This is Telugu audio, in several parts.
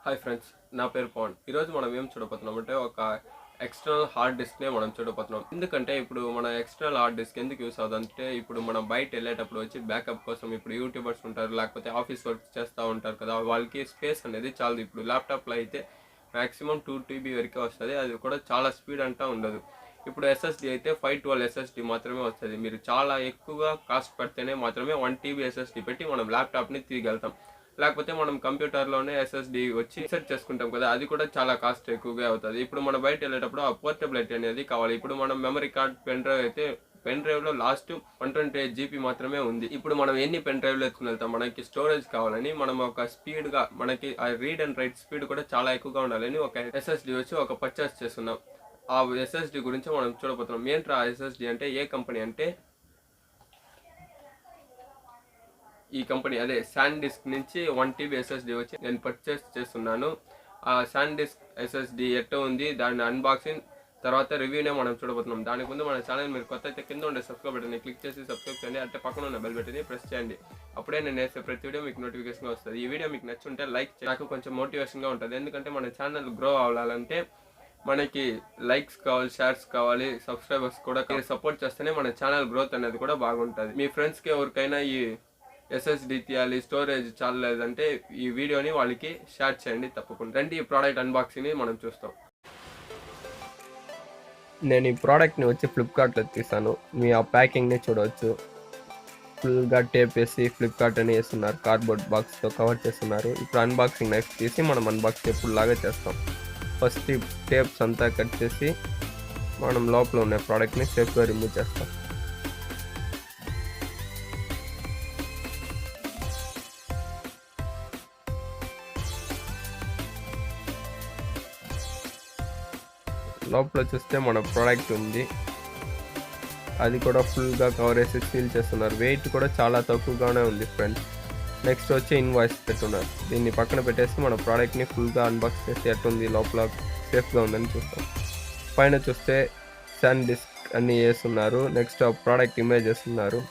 హాయ్ ఫ్రెండ్స్, నా పేరు పవన్. ఈరోజు మనం ఏం చూడబోతున్నాం అంటే ఒక ఎక్స్టర్నల్ హార్డ్ డిస్క్నే మనం చూడబోతున్నాం. ఎందుకంటే ఇప్పుడు మన ఎక్స్టర్నల్ హార్డ్ డిస్క్ ఎందుకు యూస్ అవుతుందంటే ఇప్పుడు మనం బయట వెళ్ళేటప్పుడు వచ్చి బ్యాకప్ కోసం ఇప్పుడు యూట్యూబర్స్ ఉంటారు, లేకపోతే ఆఫీస్ వర్క్ చేస్తూ ఉంటారు కదా, వాళ్ళకి స్పేస్ అనేది చాలదు. ఇప్పుడు ల్యాప్టాప్లో అయితే మ్యాక్సిమం 2 TB వరకే వస్తుంది, అది కూడా చాలా స్పీడ్ అంటూ ఉండదు. ఇప్పుడు ఎస్ఎస్డి అయితే 512 ఎస్ఎస్డి మాత్రమే వస్తుంది. మీరు చాలా ఎక్కువగా కాస్ట్ పెడితేనే మాత్రమే 1 TB ఎస్ఎస్డి పెట్టి మనం ల్యాప్టాప్ని తీయగలుగుతాం. లేకపోతే మనం కంప్యూటర్లోనే ఎస్ఎస్డి వచ్చి ఇన్సర్ట్ చేసుకుంటాం కదా, అది కూడా చాలా కాస్ట్ ఎక్కువగా అవుతుంది. ఇప్పుడు మనం బయట వెళ్ళేటప్పుడు ఆ పోర్టబిలిటీ అనేది కావాలి. ఇప్పుడు మనం మెమరీ కార్డ్, పెన్ డ్రైవ్ అయితే పెన్ డ్రైవ్లో లాస్ట్ 128 GB మాత్రమే ఉంది. ఇప్పుడు మనం ఎన్ని పెన్ డ్రైవ్లు ఎత్తుకుని వెళ్తాం, మనకి స్టోరేజ్ కావాలని మనం ఒక స్పీడ్గా మనకి ఆ రీడ్ అండ్ రైట్ స్పీడ్ కూడా చాలా ఎక్కువగా ఉండాలని ఒక ఎస్ఎస్డి వచ్చి ఒక పర్చేస్ చేస్తున్నాం. ఆ ఎస్ఎస్డి గురించి మనం చూడబోతున్నాం. ఏంట్రా ఎస్ఎస్డి అంటే ఏ కంపెనీ అంటే ఈ కంపెనీ అదే SanDisk నుంచి 1 TB ఎస్ఎస్డి వచ్చి నేను పర్చేస్ చేస్తున్నాను. ఆ SanDisk ఎస్ఎస్డి ఎట్ట ఉంది, దాని అన్బాక్సింగ్ తర్వాత రివ్యూనే మనం చూడబోతున్నాం. దానికి ముందు మన ఛానల్ మీరు కొత్త అయితే కింద ఉండే సబ్స్క్రైబ్ బటన్ని క్లిక్ చేసి సబ్స్క్రైబ్ చేయండి. అంటే పక్కన ఉన్న బెల్ బటన్ని ప్రెస్ చేయండి. అప్పుడే నేను వేసే ప్రతి వీడియో మీకు నోటిఫికేషన్ వస్తుంది. ఈ వీడియో మీకు నచ్చుంటే లైక్ నాకు కొంచెం మోటివేషన్గా ఉంటుంది. ఎందుకంటే మన ఛానల్ గ్రో అవ్వాలంటే మనకి లైక్స్ కావాలి, షేర్స్ కావాలి, సబ్స్క్రైబర్స్ కూడా సపోర్ట్ చేస్తేనే మన ఛానల్ గ్రోత్ అనేది కూడా బాగుంటుంది. మీ ఫ్రెండ్స్కి ఎవరికైనా ఈ ఎస్ఎస్డి తీయాలి, స్టోరేజ్ చాలలేదంటే ఈ వీడియోని వాళ్ళకి షేర్ చేయండి తప్పకుండా. రండి ఈ ప్రోడక్ట్ అన్బాక్సింగ్ని మనం చూస్తాం. నేను ఈ ప్రోడక్ట్ని వచ్చి ఫ్లిప్కార్ట్లో తీసాను. మీ ఆ ప్యాకింగ్ని చూడవచ్చు. ఫుల్గా టేప్ వేసి ఫ్లిప్కార్ట్ అని వేస్తున్నారు, కార్డ్బోర్డ్ బాక్స్తో కవర్ చేస్తున్నారు. ఇప్పుడు అన్బాక్సింగ్ నైఫ్ తీసి మనం అన్బాక్స్ ఎప్పుడు లాగా చేస్తాం. ఫస్ట్ ఈ టేప్స్ అంతా కట్ చేసి మనం లోపల ఉన్న ప్రోడక్ట్ని సేఫ్గా రిమూవ్ చేస్తాం. లోపల చూస్తే మన ప్రోడక్ట్ ఉంది, అది కూడా ఫుల్గా కవర్ వేసి సీల్ చేస్తున్నారు. వెయిట్ కూడా చాలా తక్కువగానే ఉంది ఫ్రెండ్స్. నెక్స్ట్ వచ్చి ఇన్వాయిస్ పెట్టున్నారు. దీన్ని పక్కన పెట్టేసి మన ప్రోడక్ట్ని ఫుల్గా అన్బాక్స్ చేసి ఎట్టుంది లోపల సేఫ్గా ఉందని చూస్తాం. పైన చూస్తే SanDisk అన్నీ వేస్తున్నారు. నెక్స్ట్ ఆ ప్రోడక్ట్ ఇమేజ్ వేస్తున్నారు.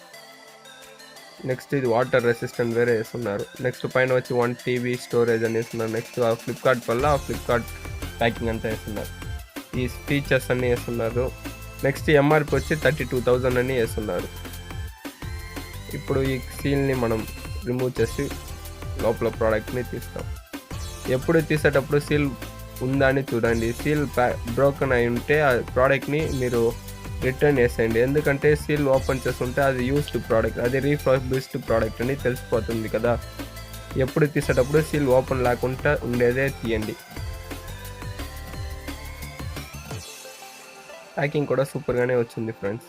నెక్స్ట్ ఇది వాటర్ రెసిస్టెంట్ వేరే వేస్తున్నారు. నెక్స్ట్ పైన వచ్చి 1 TB స్టోరేజ్ అని వేస్తున్నారు. నెక్స్ట్ ఆ ఫ్లిప్కార్ట్ వల్ల ఆ ఫ్లిప్కార్ట్ ప్యాకింగ్ అంతా వేస్తున్నారు. ఈ ఫీచర్స్ అన్నీ వేస్తున్నారు. నెక్స్ట్ ఎంఆర్పి వచ్చి 32,000 అని వేస్తున్నారు. ఇప్పుడు ఈ సీల్ని మనం రిమూవ్ చేసి లోపల ప్రోడక్ట్ని తీస్తాం. ఎప్పుడు తీసేటప్పుడు సీల్ ఉందా అని చూడండి. సీల్ బ్రోకెన్ అయి ఉంటే ఆ ప్రోడక్ట్ని మీరు రిటర్న్ చేసేయండి. ఎందుకంటే సీల్ ఓపెన్ చేస్తుంటే అది యూస్డ్ ప్రోడక్ట్, అది రీఫర్బిష్డ్ ప్రోడక్ట్ అని తెలిసిపోతుంది కదా. ఎప్పుడు తీసేటప్పుడు సీల్ ఓపెన్ లేకుండా ఉండేదే తీయండి. ప్యాకింగ్ కూడా సూపర్గానే వచ్చింది ఫ్రెండ్స్.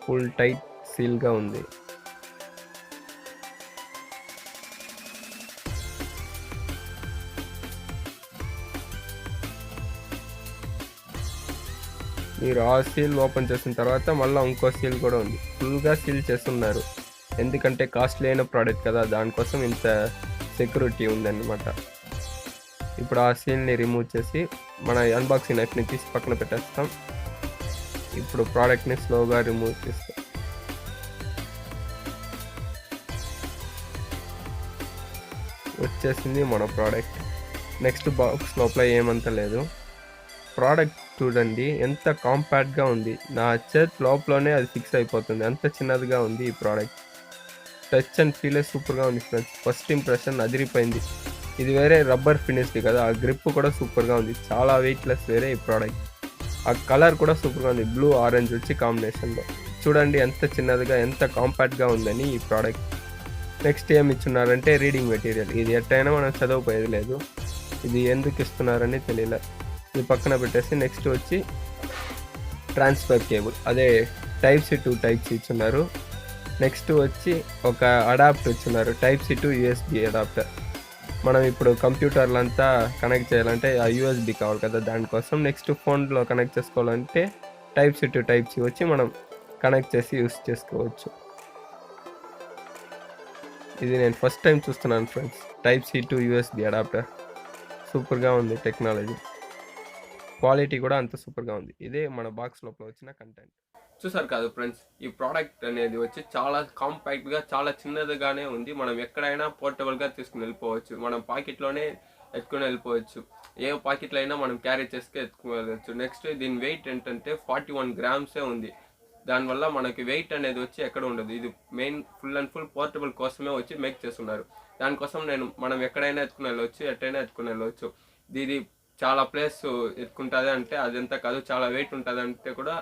ఫుల్ టైట్ సీల్గా ఉంది. మీరు ఆ సీల్ ఓపెన్ చేసిన తర్వాత మళ్ళీ ఇంకో సీల్ కూడా ఉంది. ఫుల్గా సీల్ చేస్తున్నారు, ఎందుకంటే కాస్ట్లీ అయిన ప్రోడక్ట్ కదా, దానికోసం ఇంత సెక్యూరిటీ ఉందన్నమాట. ఇప్పుడు ఆ సీల్ని రిమూవ్ చేసి మన అన్బాక్సింగ్ నైఫ్ని తీసి పక్కన పెట్టేస్తాం. ఇప్పుడు ప్రోడక్ట్ని స్లోగా రిమూవ్ చేస్తాం. వచ్చేసింది మన ప్రోడక్ట్. నెక్స్ట్ బాక్స్ లోపల ఏమంత లేదు. ప్రోడక్ట్ చూడండి ఎంత కాంపాక్ట్గా ఉంది. నా చేతి లోపలనే అది ఫిక్స్ అయిపోతుంది, అంత చిన్నదిగా ఉంది ఈ ప్రోడక్ట్. టచ్ అండ్ ఫీల్ సూపర్గా ఉంది ఫ్రెండ్స్. ఫస్ట్ ఇంప్రెషన్ అదిరిపోయింది. ఇది వేరే రబ్బర్ ఫినిష్ది కదా, ఆ గ్రిప్ కూడా సూపర్గా ఉంది. చాలా వెయిట్లెస్ వేరే ఈ ప్రోడక్ట్. ఆ కలర్ కూడా సూపర్గా ఉంది, బ్లూ ఆరెంజ్ వచ్చి కాంబినేషన్లో. చూడండి ఎంత చిన్నదిగా ఎంత కాంపాక్ట్గా ఉందని ఈ ప్రోడక్ట్. నెక్స్ట్ ఏమి ఇచ్చున్నారంటే రీడింగ్ మెటీరియల్. ఇది ఎట్టయినా మనం చదవపోయేది లేదు, ఇది ఎందుకు ఇస్తున్నారని తెలియలే. ఇది పక్కన పెట్టేసి నెక్స్ట్ వచ్చి ట్రాన్స్ఫర్ కేబుల్, అదే Type-C to Type-C ఇచ్చున్నారు. నెక్స్ట్ వచ్చి ఒక అడాప్టర్ ఇచ్చున్నారు, Type-C to USB అడాప్టర్. మనం ఇప్పుడు కంప్యూటర్లంతా కనెక్ట్ చేయాలంటే ఆ USB కావాలి కదా, దానికోసం. నెక్స్ట్ ఫోన్లో కనెక్ట్ చేసుకోవాలంటే Type-C to Type-C వచ్చి మనం కనెక్ట్ చేసి యూస్ చేసుకోవచ్చు. ఇది నేను ఫస్ట్ టైం చూస్తున్నాను friends, Type-C to USB adapter. సూపర్గా ఉంది టెక్నాలజీ, క్వాలిటీ కూడా అంత సూపర్గా ఉంది. ఇదే మన బాక్స్ లోపల వచ్చిన కంటెంట్. చూసారు కాదు ఫ్రెండ్స్, ఈ ప్రోడక్ట్ అనేది వచ్చి చాలా కాంపాక్ట్గా చాలా చిన్నదిగానే ఉంది. మనం ఎక్కడైనా పోర్టబుల్గా తీసుకుని వెళ్ళిపోవచ్చు, మనం పాకెట్లోనే ఎత్తుకుని వెళ్ళిపోవచ్చు, ఏ పాకెట్లో అయినా మనం క్యారీ చేసుకు ఎత్తుకుని వెళ్ళవచ్చు. నెక్స్ట్ దీని వెయిట్ ఏంటంటే 41 గ్రామ్సే ఉంది. దానివల్ల మనకి వెయిట్ అనేది వచ్చి ఎక్కడ ఉండదు. ఇది main full and full portable కోసమే వచ్చి మేక్ చేస్తున్నారు. దానికోసం మనం ఎక్కడైనా ఎత్తుకుని వెళ్ళవచ్చు, ఎట్టైనా ఎత్తుకుని వెళ్ళవచ్చు. ఇది చాలా ప్లేస్ ఎత్తుకుంటుంది అంటే అదంతా కాదు, చాలా వెయిట్ ఉంటుంది అంటే కూడా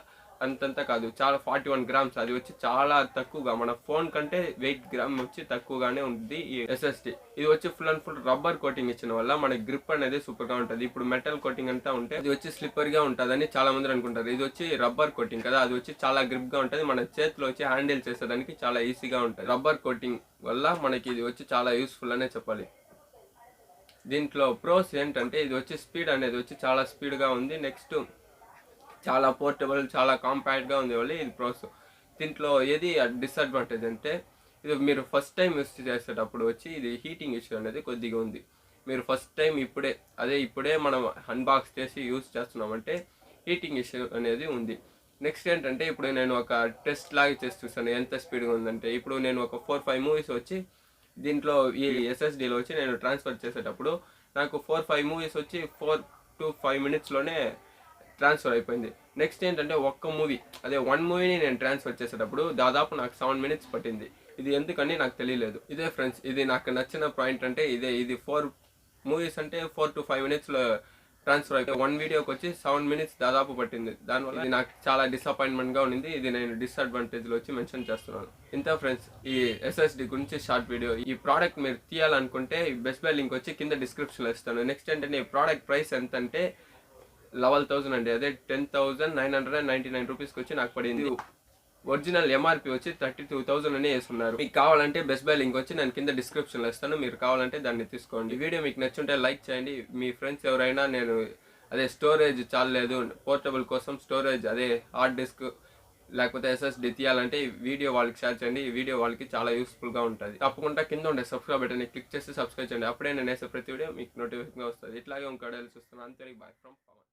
అంతంతా కాదు. చాలా 41 గ్రామ్స్, అది వచ్చి చాలా తక్కువగా, మన ఫోన్ కంటే 8 గ్రామ్ వచ్చి తక్కువగానే ఉంది ఈ ఎస్ఎస్డి. ఇది వచ్చి full and full rubber coating ఇచ్చిన వల్ల మన గ్రిప్ అనేది సూపర్గా ఉంటుంది. ఇప్పుడు మెటల్ కోటింగ్ అంతా ఉంటే ఇది వచ్చి స్లిప్పర్గా ఉంటుందని చాలా మంది అనుకుంటారు. ఇది వచ్చి రబ్బర్ కోటింగ్ కదా, అది వచ్చి చాలా గ్రిప్గా ఉంటుంది. మన చేతిలో వచ్చి హ్యాండిల్ చేసేదానికి చాలా ఈజీగా ఉంటుంది. రబ్బర్ కోటింగ్ వల్ల మనకి ఇది వచ్చి చాలా యూస్ఫుల్ అనే చెప్పాలి. దీంట్లో ప్రోస్ ఏంటంటే ఇది వచ్చి స్పీడ్ అనేది వచ్చి చాలా స్పీడ్గా ఉంది. నెక్స్ట్ చాలా పోర్టబుల్, చాలా కాంపాక్ట్గా ఉంది వల్ల ఇది ప్రోస్. దీంట్లో ఏది డిసడ్వాంటేజ్ అంటే ఇది మీరు ఫస్ట్ టైం యూస్ చేసేటప్పుడు వచ్చి ఇది హీటింగ్ ఇష్యూ అనేది కొద్దిగా ఉంది. మీరు ఫస్ట్ టైం ఇప్పుడే మనం అన్బాక్స్ చేసి యూస్ చేస్తున్నామంటే హీటింగ్ ఇష్యూ అనేది ఉంది. నెక్స్ట్ ఏంటంటే ఇప్పుడు నేను ఒక టెస్ట్ లాగా చేసి చూసాను ఎంత స్పీడ్గా ఉందంటే. ఇప్పుడు నేను ఒక 4-5 మూవీస్ వచ్చి దీంట్లో ఈ ఎస్ఎస్డీలో వచ్చి నేను ట్రాన్స్ఫర్ చేసేటప్పుడు నాకు 4-5 మూవీస్ వచ్చి 4 to 5 మినిట్స్లోనే ట్రాన్స్ఫర్ అయిపోయింది. నెక్స్ట్ ఏంటంటే అదే 1 మూవీని నేను ట్రాన్స్ఫర్ చేసేటప్పుడు దాదాపు నాకు 7 మినిట్స్ పట్టింది. ఇది ఎందుకని నాకు తెలియలేదు. ఇదే ఫ్రెండ్స్, ఇది నాకు నచ్చిన పాయింట్ అంటే ఇది 4 మూవీస్ అంటే 4 to 5 మినిట్స్లో ట్రాన్స్ఫర్ అయితే 1 వీడియోకి వచ్చి 7 మినిట్స్ దాదాపు పట్టింది. దానివల్ల ఇది నాకు చాలా డిసప్పాయింట్మెంట్గా ఉండింది. ఇది నేను డిసడ్వాంటేజ్లో వచ్చి మెన్షన్ చేస్తున్నాను. ఇంత ఫ్రెండ్స్ ఈ ఎస్ఎస్డి గురించి షార్ట్ వీడియో. ఈ ప్రోడక్ట్ మీరు తీయాలనుకుంటే బెస్ట్ బై లింక్ వచ్చి కింద డిస్క్రిప్షన్లో ఇస్తాను. నెక్స్ట్ ఏంటంటే ఈ ప్రోడక్ట్ ప్రైస్ ఎంత అంటే 11,000 అండి, అదే 10,999 రూపీస్కి వచ్చి నాకు పడింది. ఒరిజినల్ ఎంఆర్పి వచ్చి 32,000 అని వేస్తున్నారు. మీకు కావాలంటే బెస్ట్ బై లింక్ వచ్చి నేను కింద డిస్క్రిప్షన్లో ఇస్తాను, మీరు కావాలంటే దాన్ని తీసుకోండి. ఈ వీడియో మీకు నచ్చుంటే లైక్ చేయండి. మీ ఫ్రెండ్స్ ఎవరైనా అదే స్టోరేజ్ చాలలేదు, పోర్టబుల్ కోసం స్టోరేజ్ అదే హార్డ్ డిస్క్ లేకపోతే ఎస్ఎస్డి తీయాలంటే ఈ వీడియో వాళ్ళకి షేర్ చేయండి. ఈ వీడియో వాళ్ళకి చాలా యూస్ఫుల్గా ఉంటుంది. తప్పకుండా కింద ఉండే సబ్స్క్రైబ్ బటన్ని క్లిక్ చేసి సబ్స్క్రైబ్ చేయండి. అప్పుడే నేను వేసే ప్రతి వీడియో మీకు నోటిఫికేషన్గా వస్తుంది. ఇట్లాగే ఇంకో వీడియోలు చూస్తున్నాను. అంతే, బాయ్ ఫ్రమ్ పవన్.